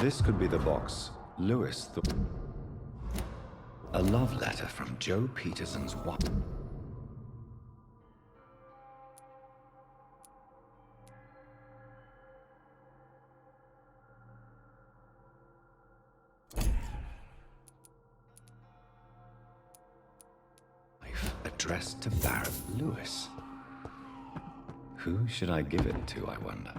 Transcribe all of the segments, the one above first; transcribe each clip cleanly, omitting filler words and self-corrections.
This could be the box Lewis thought. A love letter from Joe Peterson's wife. Addressed to Baron Lewis. Who should I give it to, I wonder?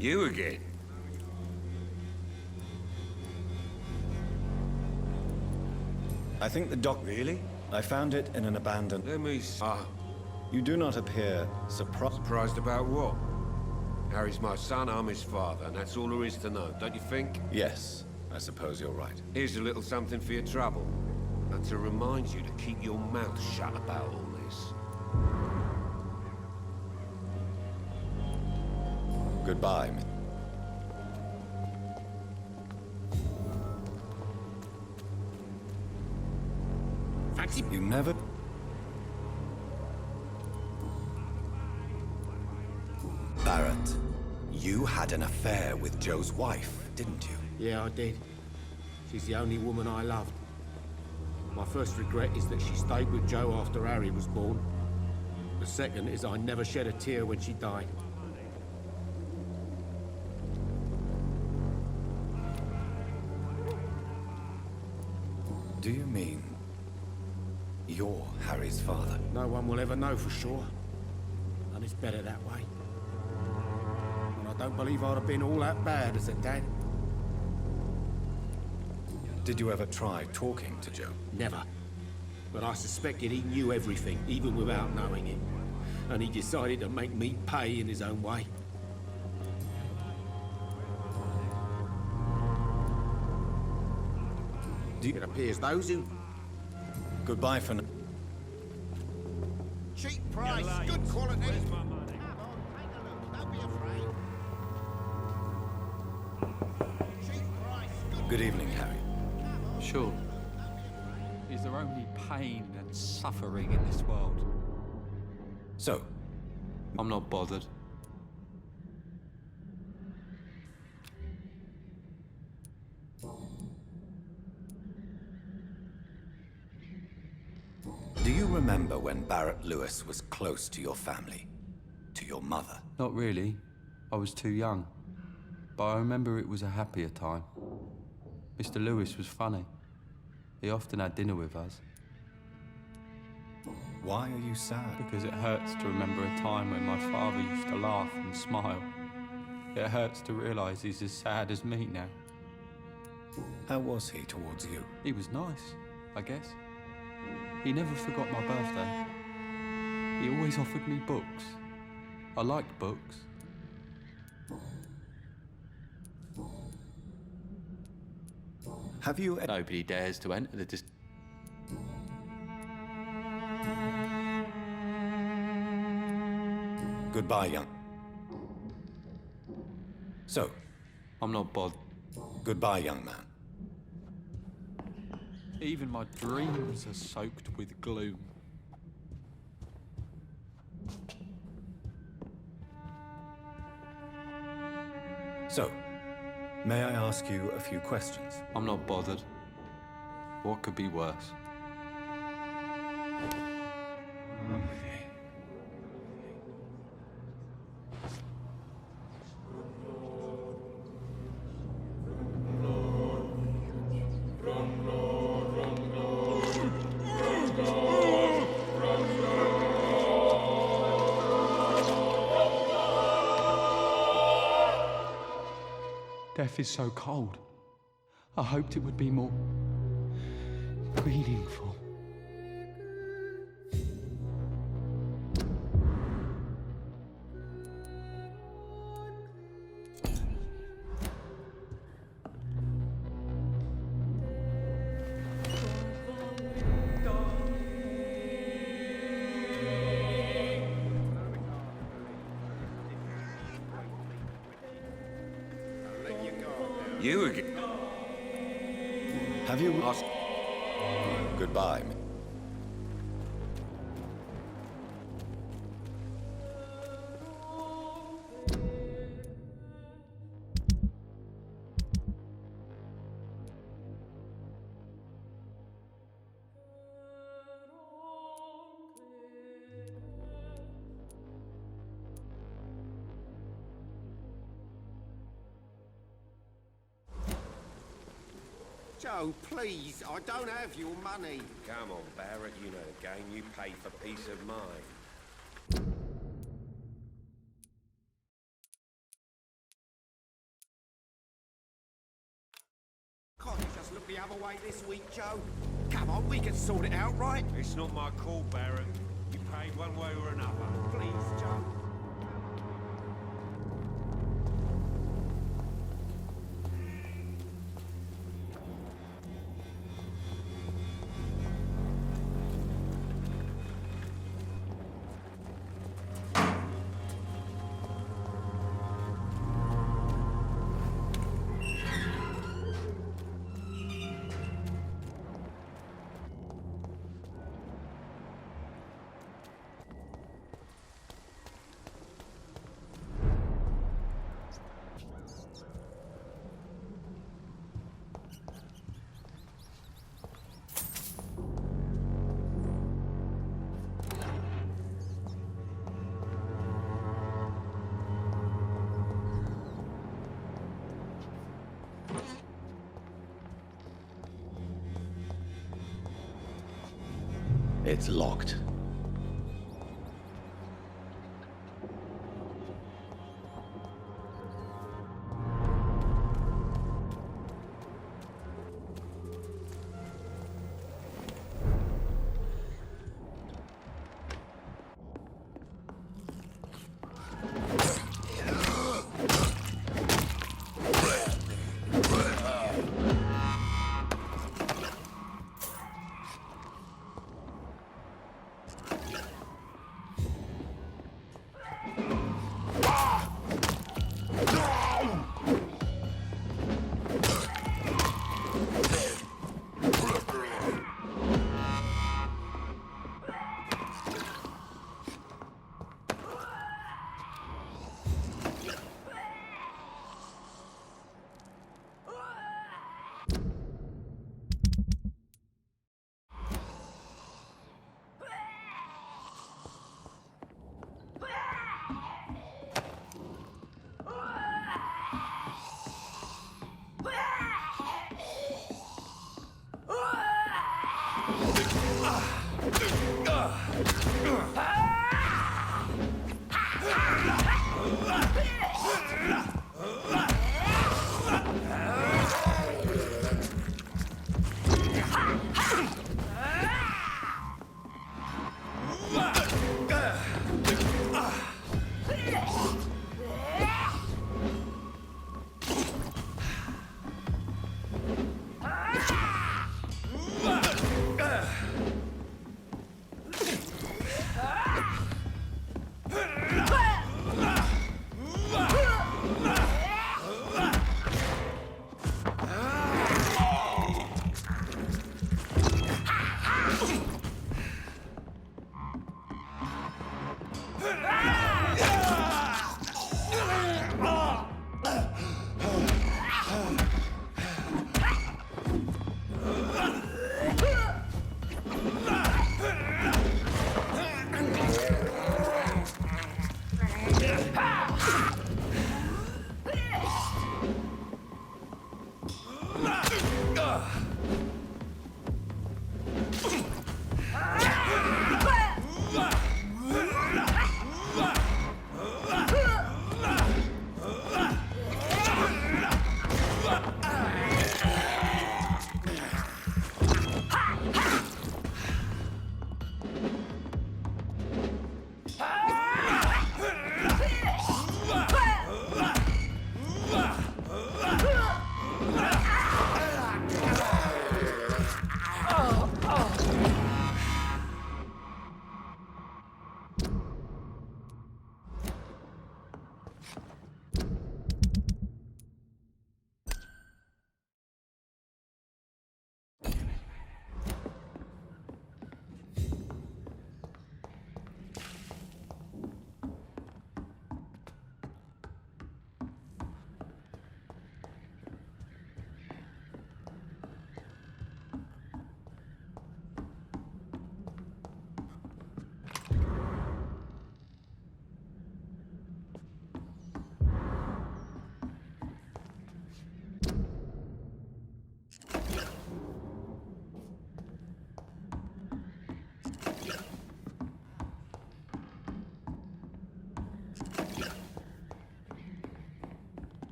You again? I think the doc... Really? I found it in an abandoned... Let me... You do not appear surprised. Surprised about what? Harry's my son, I'm his father, and that's all there is to know, don't you think? Yes, I suppose you're right. Here's a little something for your trouble. And to remind you to keep your mouth shut about all this. Goodbye, Miss. Fancy You never... Barrett, you had an affair with Joe's wife, didn't you? Yeah, I did. She's the only woman I loved. My first regret is that she stayed with Joe after Harry was born. The second is I never shed a tear when she died. Do you mean you're Harry's father? No one will ever know for sure. And it's better that way. And I don't believe I'd have been all that bad as a dad. Did you ever try talking to Joe? Never. But I suspected he knew everything, even without knowing it. And he decided to make me pay in his own way. It appears those who... Goodbye for now. Cheap price, good quality. Come on, take a look. Don't be afraid. Cheap price, Good evening, Harry. Sure. Is there only pain and suffering in this world? So, I'm not bothered. Do you remember when Barrett Lewis was close to your family? To your mother? Not really. I was too young. But I remember it was a happier time. Mr. Lewis was funny. He often had dinner with us. Why are you sad? Because it hurts to remember a time when my father used to laugh and smile. It hurts to realise he's as sad as me now. How was he towards you? He was nice, I guess. He never forgot my birthday. He always offered me books. I liked books. Have you... Nobody dares to enter the Goodbye, young... So, I'm not bothered. goodbye, young man. Even my dreams are soaked with gloom. So, may I ask you a few questions? I'm not bothered. What could be worse? Death is so cold. I hoped it would be more meaningful. You again? Have you asked... Goodbye. Joe, please, I don't have your money. Come on, Barrett, you know the game. You pay for peace of mind. Can't you just look the other way this week, Joe? Come on, we can sort it out, right? It's not my call, Barrett. You paid one way or another. Please, Joe. It's locked.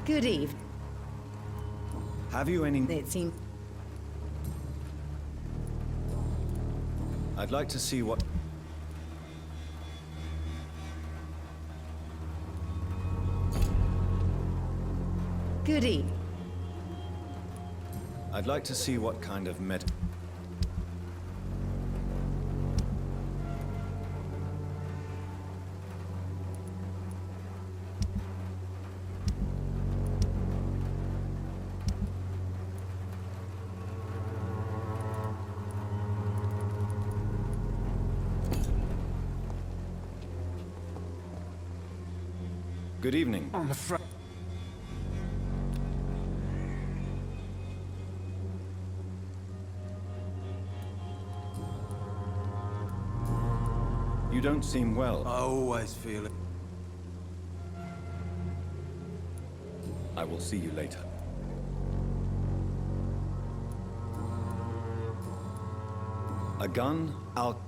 Good evening. Have you any... It seemed... I'd like to see what... Good evening. I'd like to see what kind of Good evening. I'm afraid. You don't seem well. I always feel it. I will see you later. A gun? I'll...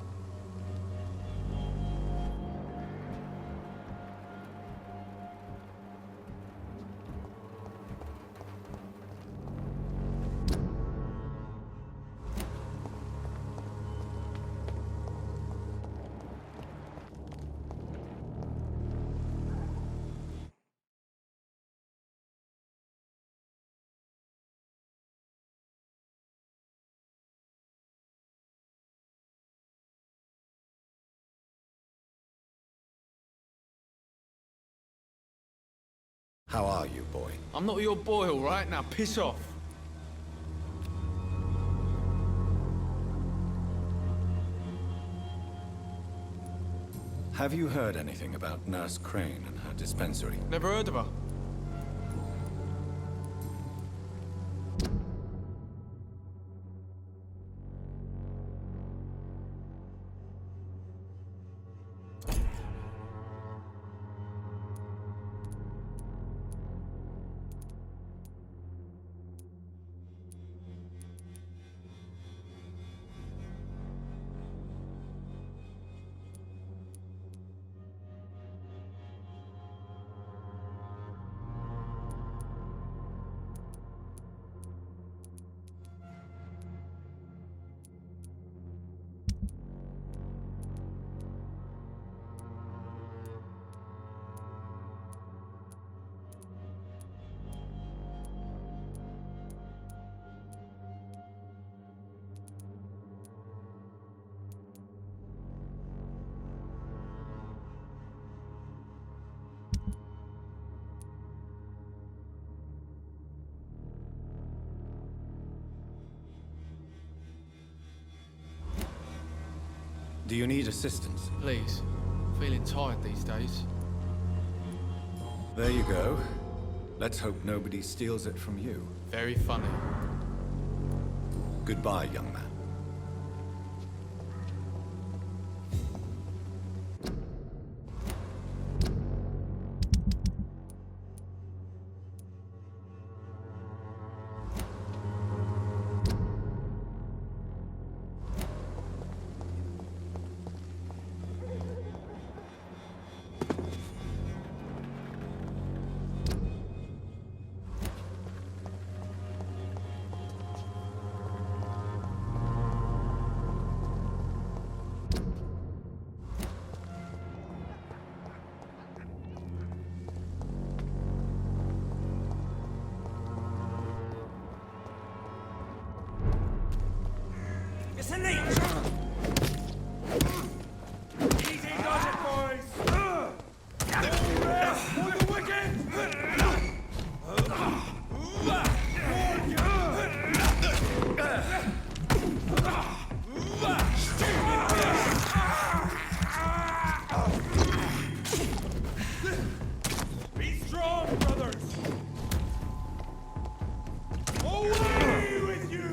How are you, boy? I'm not your boy, all right? Now piss off. Have you heard anything about Nurse Crane and her dispensary? Never heard of her. Do you need assistance? Please. Feeling tired these days. There you go. Let's hope nobody steals it from you. Very funny. Goodbye, young man. It's a leech! Easy does it, boys! For the wicked! Be strong, brothers! Away with you!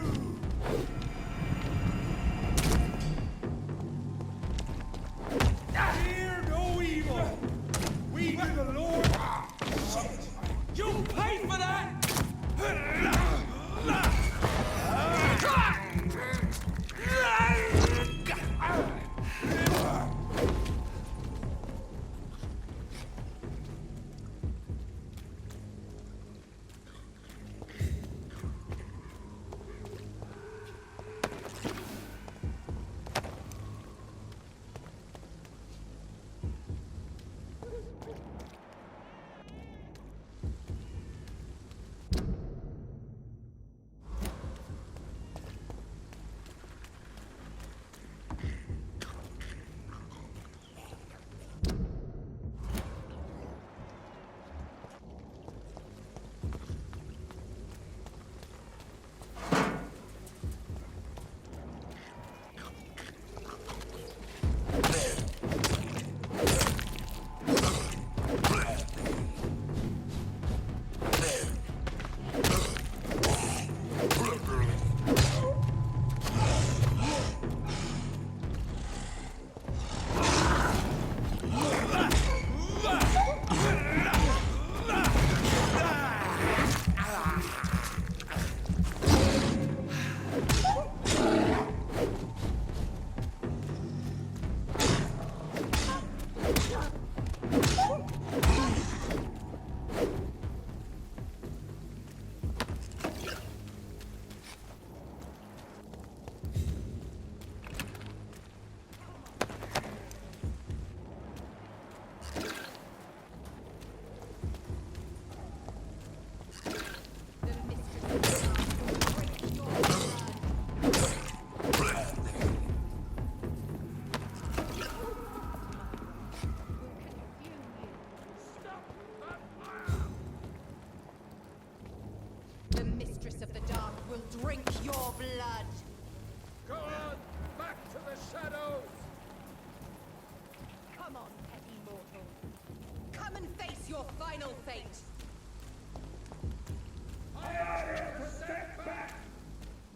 final fate.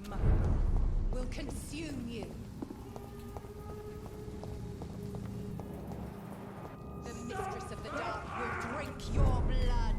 My will consume you. The mistress of the dark will drink your blood.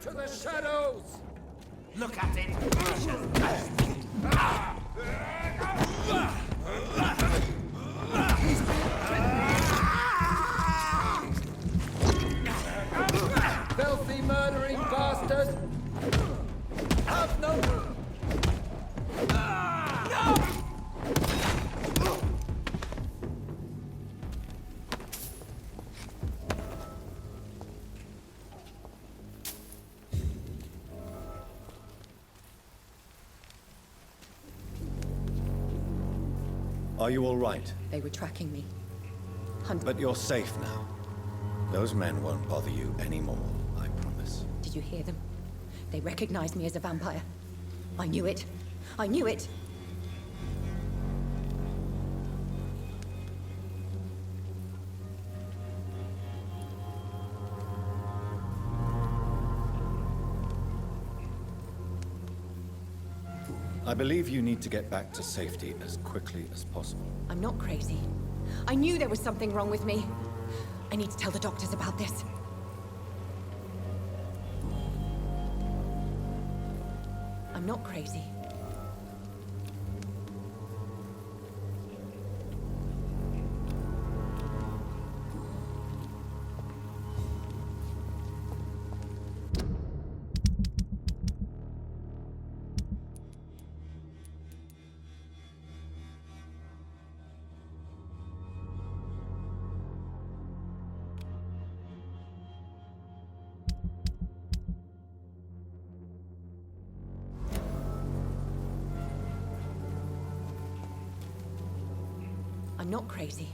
To the shadows! Look at it! Filthy murdering bastard! Have no... Are you all right? They were tracking me. But you're safe now. Those men won't bother you anymore, I promise. Did you hear them? They recognized me as a vampire. I knew it. I knew it! I believe you need to get back to safety as quickly as possible. I'm not crazy. I knew there was something wrong with me. I need to tell the doctors about this. I'm not crazy. I'm not crazy.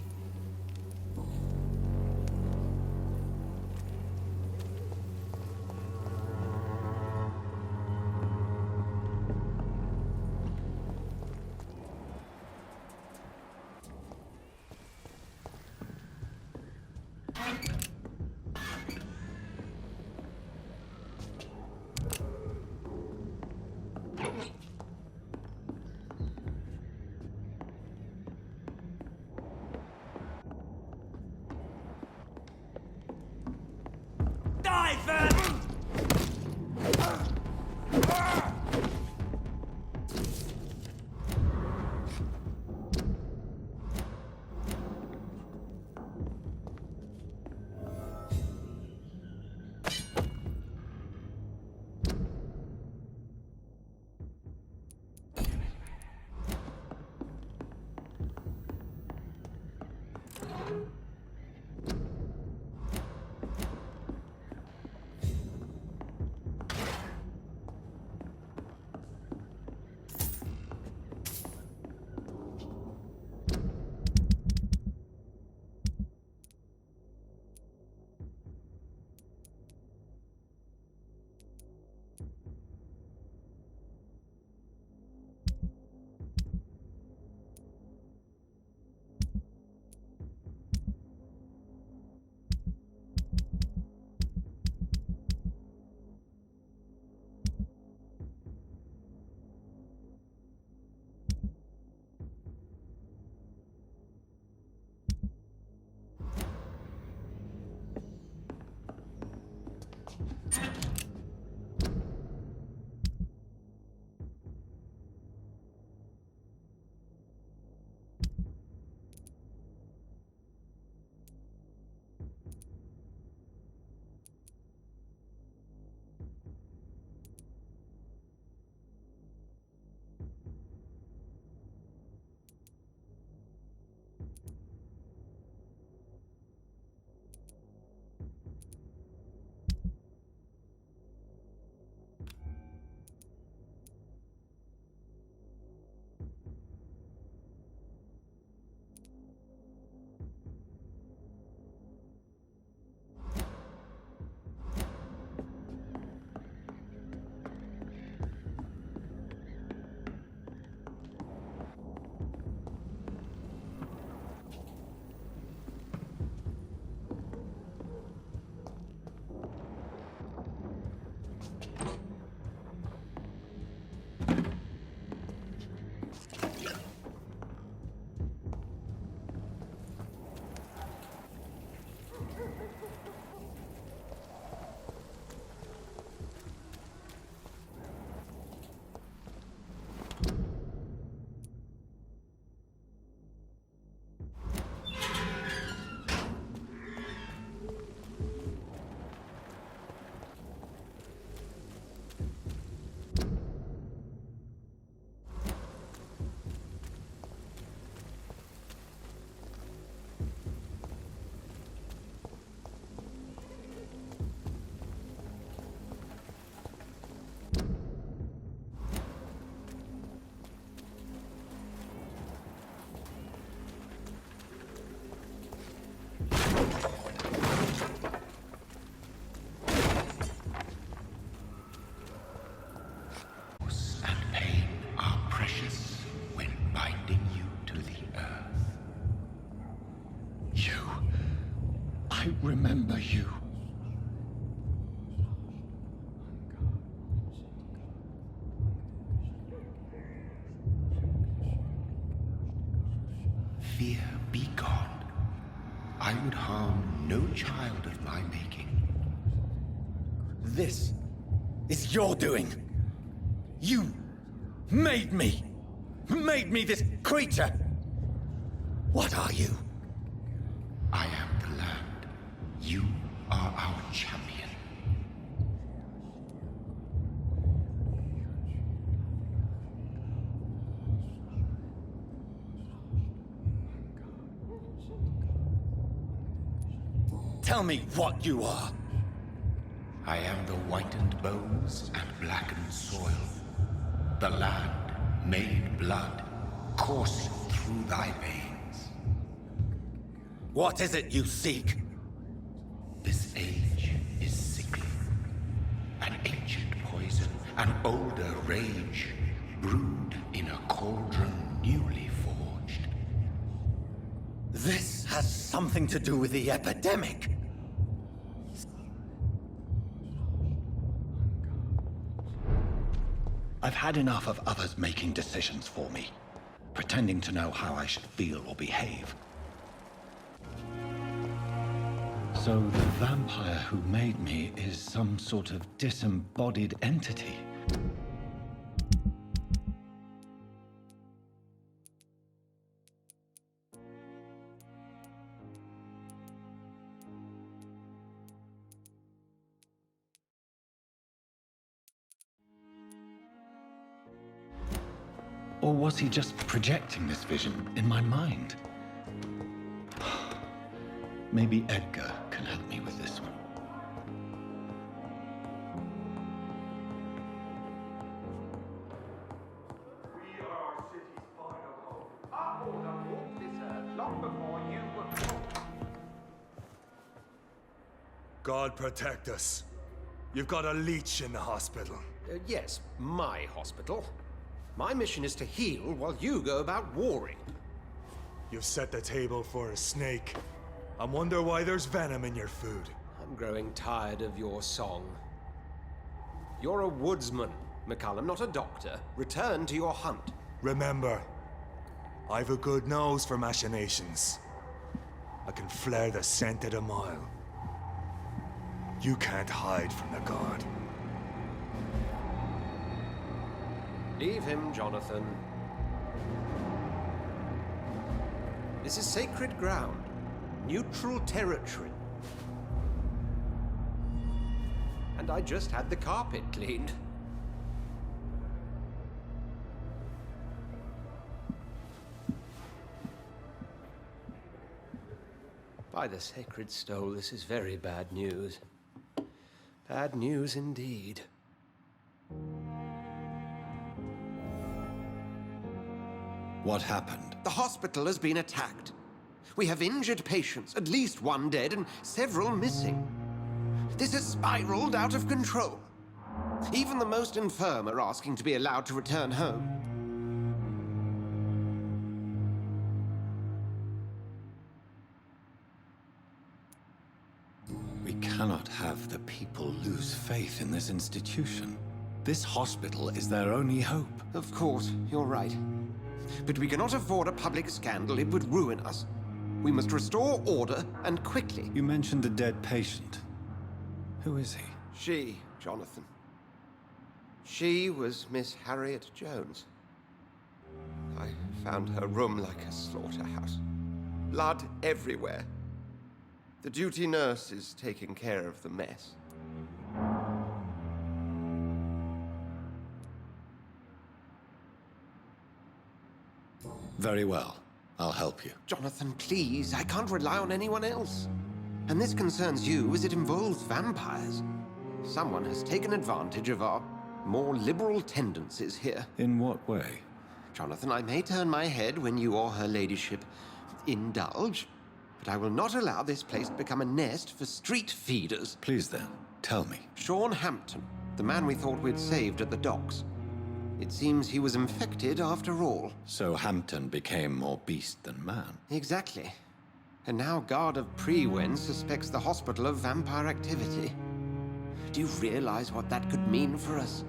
remember you. Fear be gone. I would harm no child of my making. This is your doing. You made me. Made me this creature. What are you? I am the land. You are our champion. Tell me what you are. I am the whitened bones and blackened soil. The land made blood coursing through thy veins. What is it you seek? This age is sickly. An ancient poison, an older rage, brewed in a cauldron newly forged. This has something to do with the epidemic. I've had enough of others making decisions for me, pretending to know how I should feel or behave. So the vampire who made me is some sort of disembodied entity. Or was he just projecting this vision in my mind? Maybe Edgar can help me with this one. We are our city's final hope. Our order walked this earth long before you were born. God protect us. You've got a leech in the hospital. Yes, my hospital. My mission is to heal while you go about warring. You've set the table for a snake. I wonder why there's venom in your food. I'm growing tired of your song. You're a woodsman, McCullum, not a doctor. Return to your hunt. Remember, I've a good nose for machinations. I can flare the scent at a mile. You can't hide from the god. Leave him, Jonathan. This is sacred ground. Neutral territory. And I just had the carpet cleaned. By the sacred stole, this is very bad news. Bad news indeed. What happened? The hospital has been attacked. We have injured patients, at least one dead and several missing. This has spiraled out of control. Even the most infirm are asking to be allowed to return home. We cannot have the people lose faith in this institution. This hospital is their only hope. Of course, you're right. But we cannot afford a public scandal. It would ruin us. We must restore order, and quickly. You mentioned a dead patient. Who is he? She, Jonathan. She was Miss Harriet Jones. I found her room like a slaughterhouse. Blood everywhere. The duty nurse is taking care of the mess. Very well. I'll help you. Jonathan, please. I can't rely on anyone else. And this concerns you as it involves vampires. Someone has taken advantage of our more liberal tendencies here. In what way? Jonathan, I may turn my head when you or her ladyship indulge, but I will not allow this place to become a nest for street feeders. Please then, tell me. Sean Hampton, the man we thought we'd saved at the docks. It seems he was infected after all. So Hampton became more beast than man. Exactly. And now Guard of Prewen suspects the hospital of vampire activity. Do you realize what that could mean for us?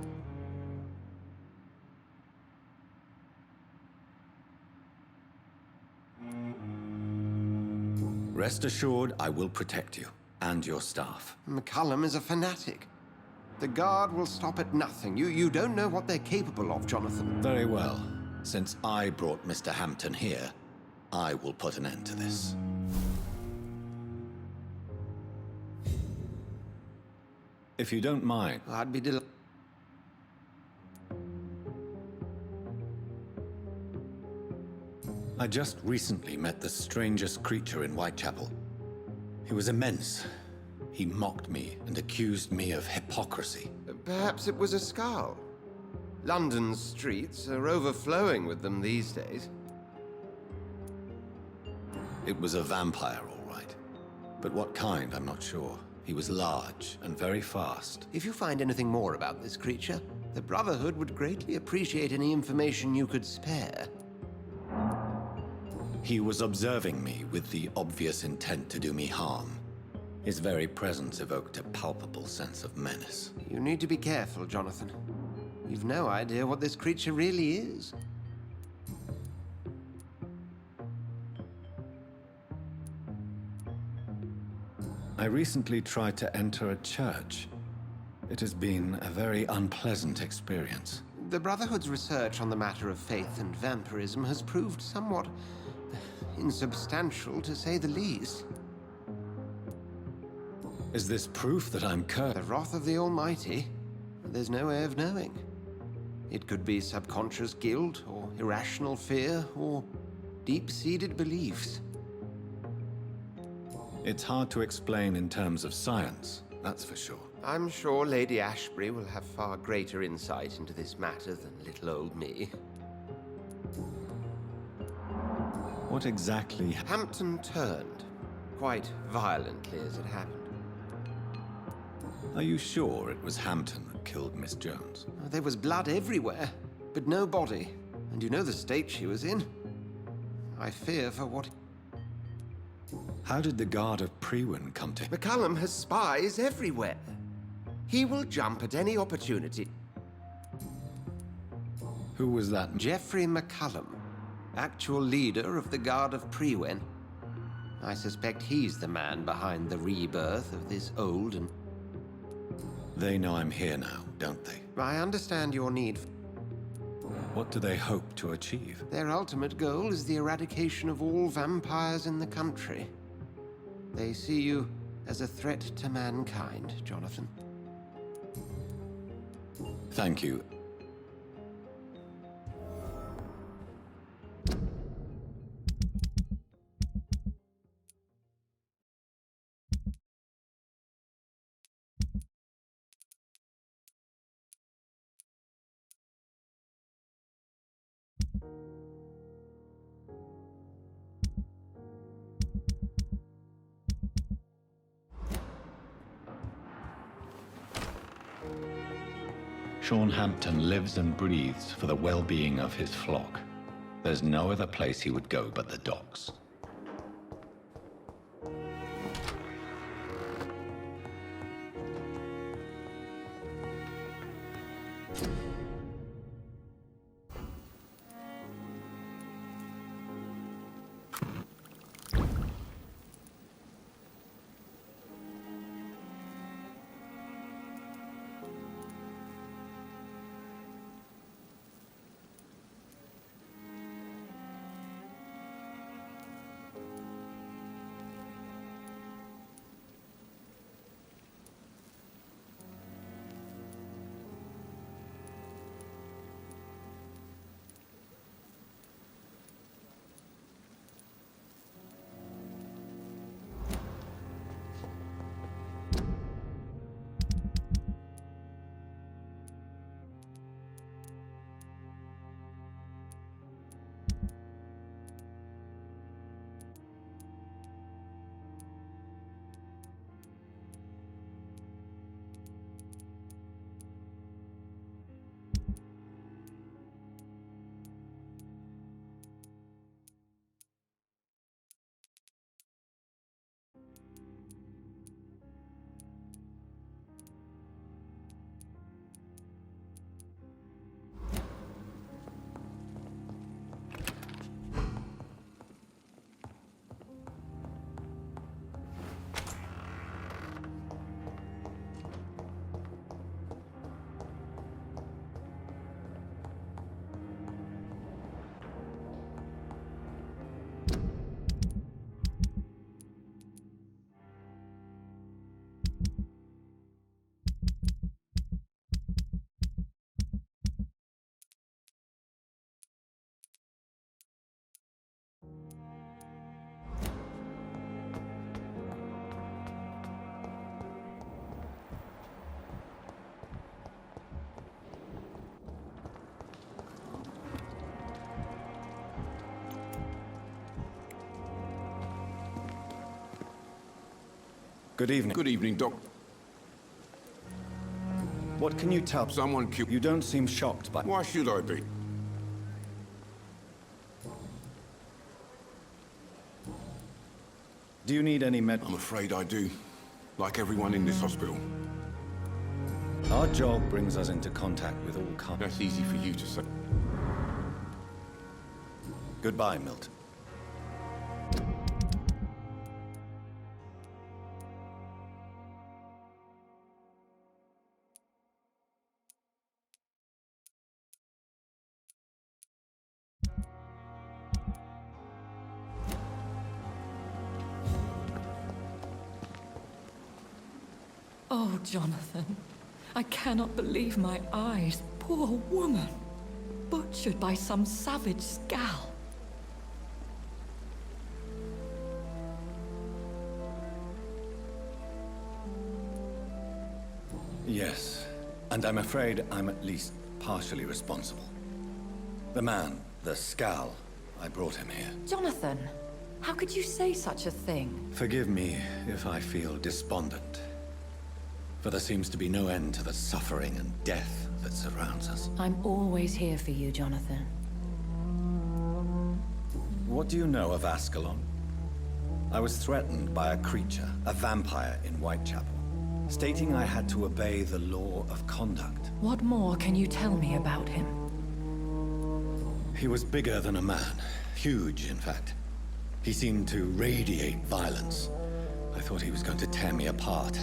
Rest assured, I will protect you and your staff. McCullum is a fanatic. The Guard will stop at nothing. You don't know what they're capable of, Jonathan. Very well. Since I brought Mr. Hampton here, I will put an end to this. If you don't mind... I'd be delighted. I just recently met the strangest creature in Whitechapel. He was immense. He mocked me and accused me of hypocrisy. Perhaps it was a skull. London's streets are overflowing with them these days. It was a vampire, all But what kind, I'm not sure. He was large and very fast. If you find anything more about this creature, the Brotherhood would greatly appreciate any information you could spare. He was observing me with the obvious intent to do me harm. His very presence evoked a palpable sense of menace. You need to be careful, Jonathan. You've no idea what this creature really is. I recently tried to enter a church. It has been a very unpleasant experience. The Brotherhood's research on the matter of faith and vampirism has proved somewhat insubstantial, to say the least. Is this proof that I'm cursed? The wrath of the Almighty? There's no way of knowing. It could be subconscious guilt, or irrational fear, or deep-seated beliefs. It's hard to explain in terms of science, that's for sure. I'm sure Lady Ashbury will have far greater insight into this matter than little old me. What exactly... Hampton turned, quite violently as it happened. Are you sure it was Hampton that killed Miss Jones? There was blood everywhere, but no body. And you know the state she was in. I fear for what... How did the Guard of Prewin come to... McCullum has spies everywhere. He will jump at any opportunity. Who was that? Geoffrey McCullum, actual leader of the Guard of Prewin. I suspect he's the man behind the rebirth of this old and... They know I'm here now, don't they? I understand your need. What do they hope to achieve? Their ultimate goal is the eradication of all vampires in the country. They see you as a threat to mankind, Jonathan. Thank you. Sean Hampton lives and breathes for the well-being of his flock. There's no other place he would go but the docks. Good evening. Good evening, Doc. What can you tell? Someone killed... You don't seem shocked by... Why should I be? Do you need any med... I'm afraid I do. Like everyone in this hospital. Our job brings us into contact with all kinds. That's easy for you to say. Goodbye, Milton. Oh, Jonathan. I cannot believe my eyes. Poor woman. Butchered by some savage scowl. Yes, and I'm afraid I'm at least partially responsible. The man, the scowl, I brought him here. Jonathan, how could you say such a thing? Forgive me if I feel despondent. For there seems to be no end to the suffering and death that surrounds us. I'm always here for you, Jonathan. What do you know of Ascalon? I was threatened by a creature, a vampire in Whitechapel, stating I had to obey the law of conduct. What more can you tell me about him? He was bigger than a man. Huge, in fact. He seemed to radiate violence. I thought he was going to tear me apart.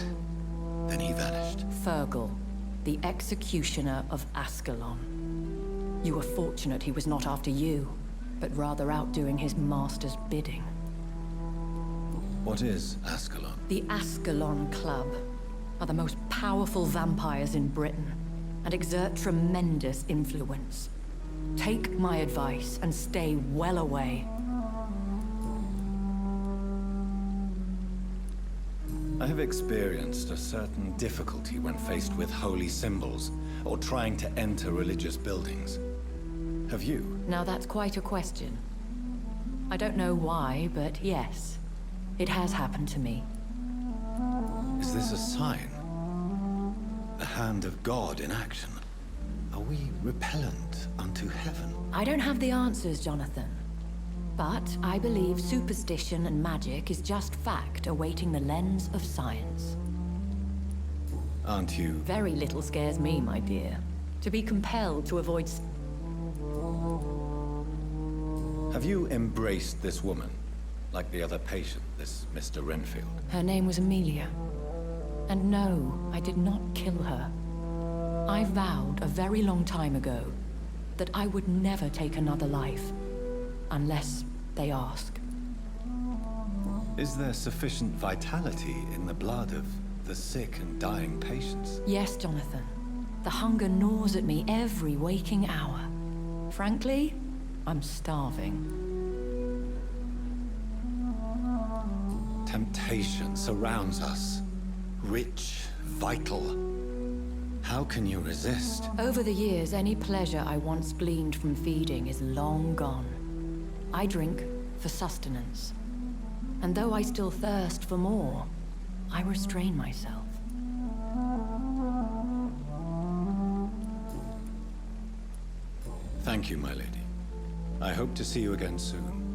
Then he vanished. Fergal, the executioner of Ascalon. You were fortunate he was not after you, but rather out doing his master's bidding. What is Ascalon? The Ascalon Club are the most powerful vampires in Britain and exert tremendous influence. Take my advice and stay well away. I have experienced a certain difficulty when faced with holy symbols or trying to enter religious buildings. Have you? Now that's quite a question. I don't know why, but yes, it has happened to me. Is this a sign? The hand of God in action? Are we repellent unto heaven? I don't have the answers, Jonathan. But I believe superstition and magic is just fact awaiting the lens of science. Aren't you? Very little scares me, my dear. To be compelled to avoid... Have you embraced this woman? Like the other patient, this Mr. Renfield? Her name was Amelia. And no, I did not kill her. I vowed a very long time ago that I would never take another life. Unless they ask. Is there sufficient vitality in the blood of the sick and dying patients? Yes, Jonathan. The hunger gnaws at me every waking hour. Frankly, I'm starving. Temptation surrounds us. Rich, vital. How can you resist? Over the years, any pleasure I once gleaned from feeding is long gone. I drink for sustenance. And though I still thirst for more, I restrain myself. Thank you, my lady. I hope to see you again soon.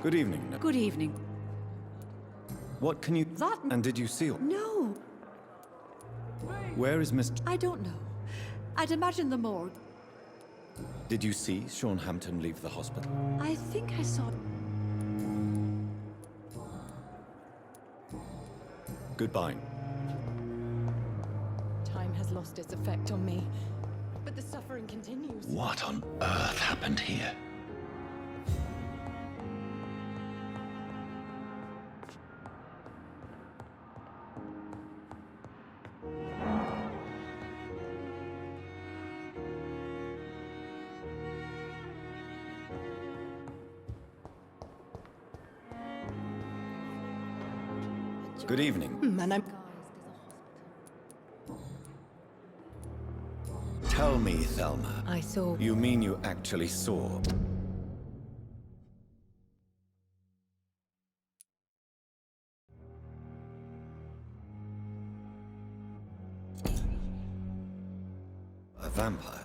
Good evening. Good evening. What can you... That... And did you seal? No. Where is Miss... I don't know. I'd imagine the morgue. Did you see Sean Hampton leave the hospital? I think I saw... Goodbye. Time has lost its effect on me, but the suffering continues. What on earth happened here? Good evening. And I'm... Tell me, Thelma. I saw... You mean you actually saw? A vampire?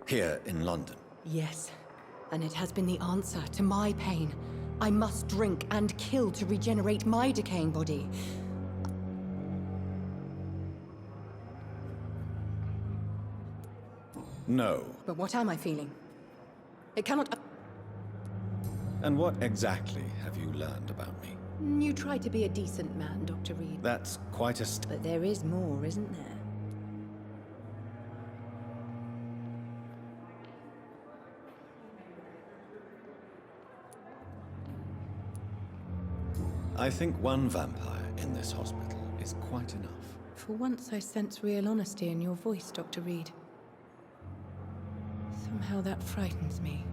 Here in London? Yes, and it has been the answer to my pain. I must drink and kill to regenerate my decaying body. No. But what am I feeling? It cannot... And what exactly have you learned about me? You try to be a decent man, Dr. Reid. That's quite a But there is more, isn't there? I think one vampire in this hospital is quite enough. For once, I sense real honesty in your voice, Dr. Reid. Somehow that frightens me.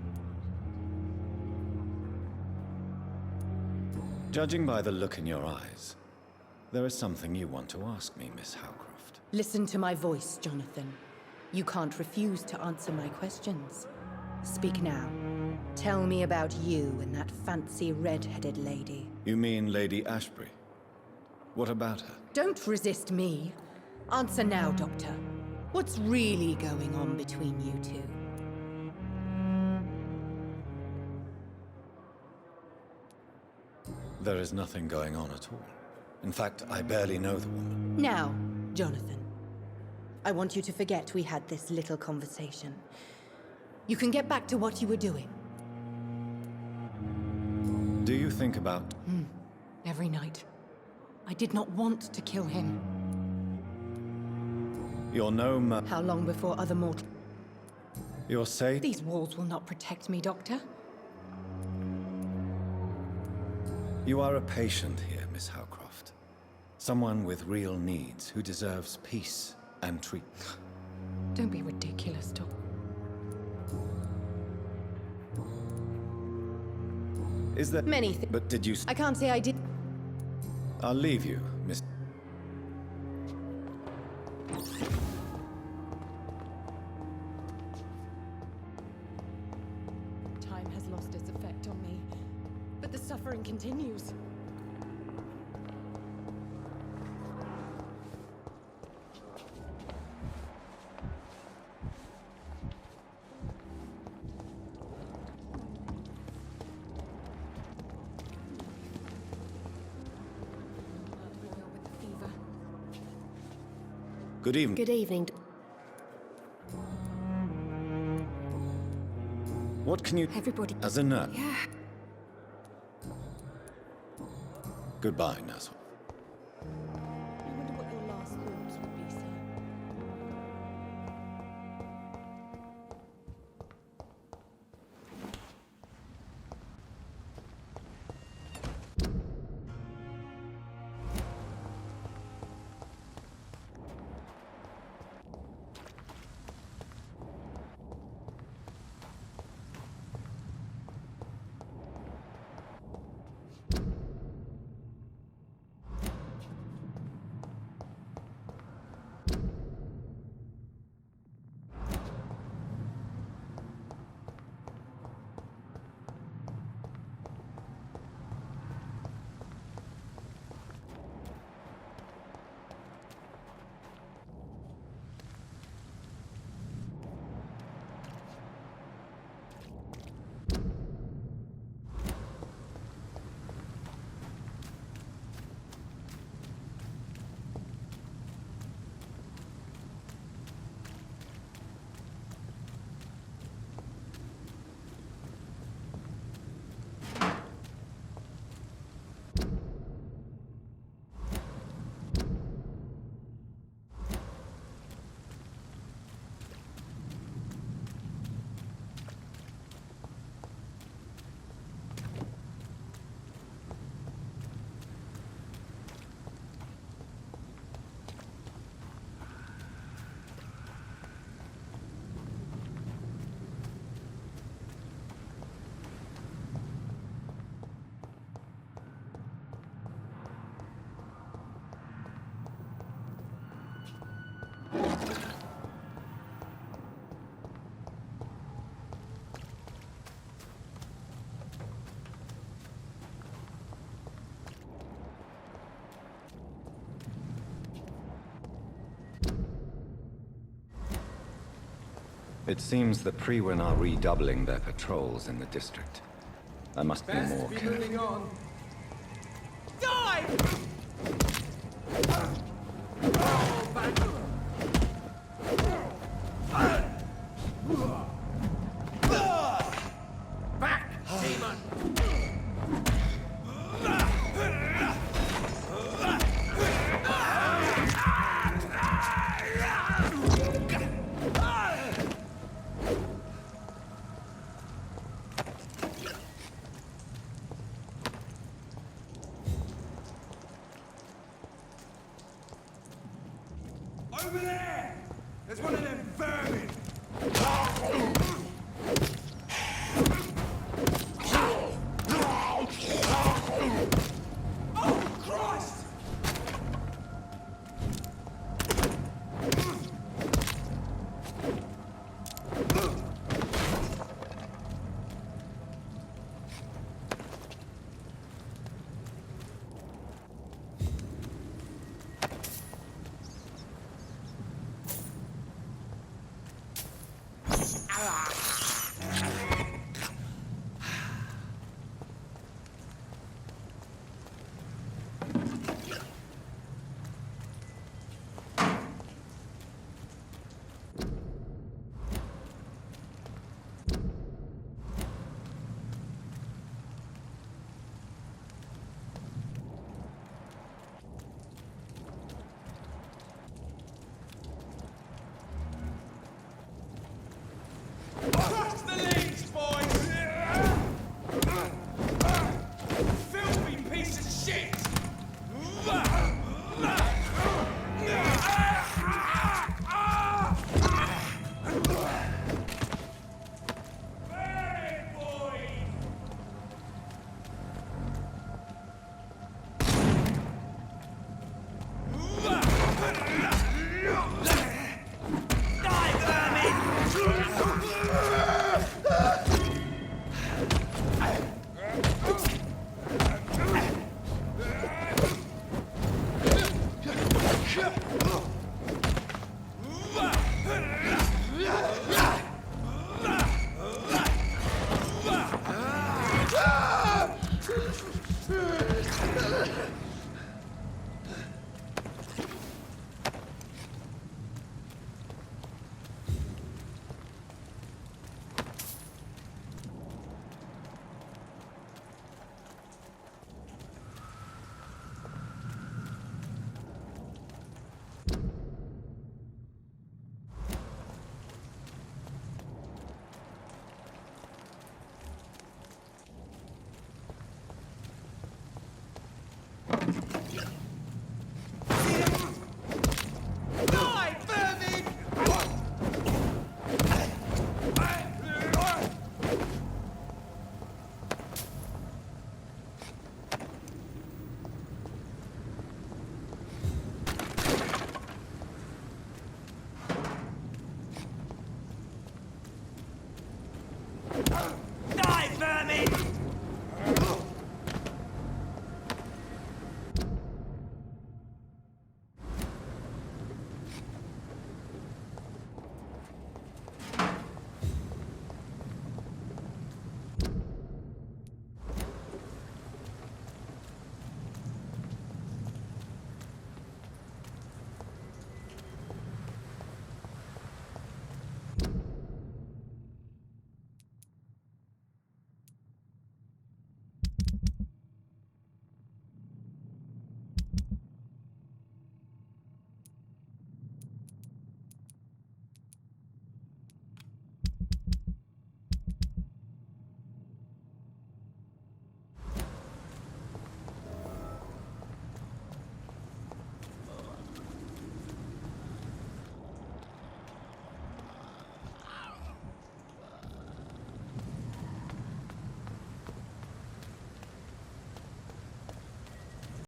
Judging by the look in your eyes, there is something you want to ask me, Miss Howcroft. Listen to my voice, Jonathan. You can't refuse to answer my questions. Speak now. Tell me about you and that fancy red-headed lady. You mean Lady Ashbury? What about her? Don't resist me. Answer now, Doctor. What's really going on between you two? There is nothing going on at all. In fact, I barely know the woman. Now, Jonathan. I want you to forget we had this little conversation. You can get back to what you were doing. Do you think about... Every night. I did not want to kill him. You're no How long before other mortals... You're safe? These walls will not protect me, Doctor. You are a patient here, Miss Howcroft. Someone with real needs who deserves peace and treatment. Don't be ridiculous, Doc. Is there... Many things. But did you... I can't say I did... I'll leave you, Miss... Time has lost its effect on me, but the suffering continues. Good evening. Good evening. What can you... Everybody... As a nurse? Yeah. Goodbye, nurse. I wonder what your last thoughts would be, sir. It seems the Priwen are redoubling their patrols in the district. I must be more careful. Moving on. Die! Back, demon! Over there! There's one of them vermin! Oh, Christ! Crush the leaves, boys! Filthy piece of shit! Very boy! Die, vermin!